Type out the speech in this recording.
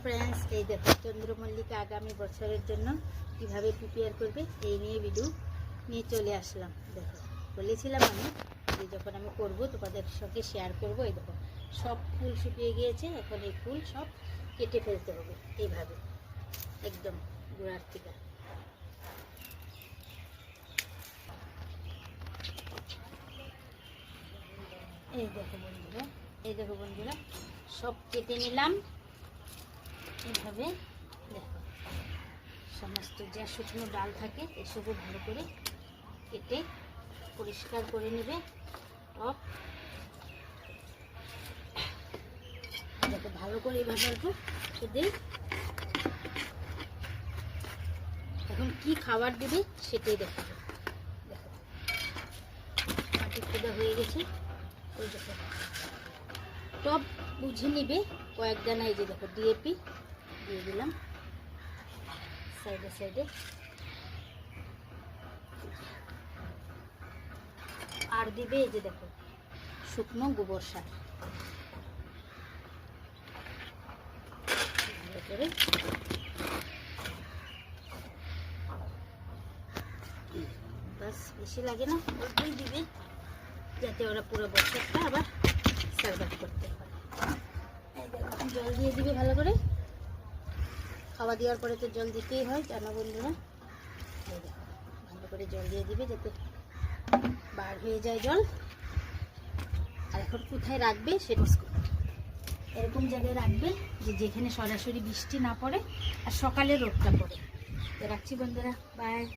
Friends, এই দেখো চন্দ্রমল্লিকা আগামী বছরের জন্য কিভাবে প্রিপেয়ার করবে এই নিয়ে ভিডিও নিয়ে চলে আসলাম। দেখো বলেছিলাম আমি যে যখন আমি করব তোমাদের সঙ্গে শেয়ার করব। এই দেখো সব ফুল শুকিয়ে গিয়েছে, এখন এই ফুল সব কেটে ফেলতে হবে এইভাবে একদম গোড়ার থেকে। এই দেখো বন্ধুরা সব কেটে নিলাম এইভাবে। দেখো সমস্ত যা শুকনো ডাল থাকে এসবও ভালো করে কেটে পরিষ্কার করে নেবে। দেখো ভালো করে এইভাবে অল্প দিই। এখন কি খাবার দেবে সেটাই দেখাবো। দেখো মাটি খোদা হয়ে গেছে, ওই দেখো টপ বুঝে নিবে কয়েক দানা। এই যে দেখো ডিএপি দিয়ে দিলাম সাইডে সাইডে, আর দিবে এই যে দেখো শুকনো গোবর সার। বাস বেশি লাগে না, অল্পই দিবে যাতে ওরা পুরো বছরটা আবার সার্ভাইভ করতে পারে। জল দিয়ে দিবে ভালো করে, খাওয়া দেওয়ার পরে তো জল দিতেই হয় জানো বন্ধুরা। ভালো করে জল দিয়ে দিবে যাতে বার হয়ে যায় জল। আর এখন কোথায় রাখবে সেটা এরকম জায়গায় রাখবে যে যেখানে সরাসরি বৃষ্টি না পড়ে আর সকালে রোদটা পড়ে। তো রাখছি বন্ধুরা, বাই।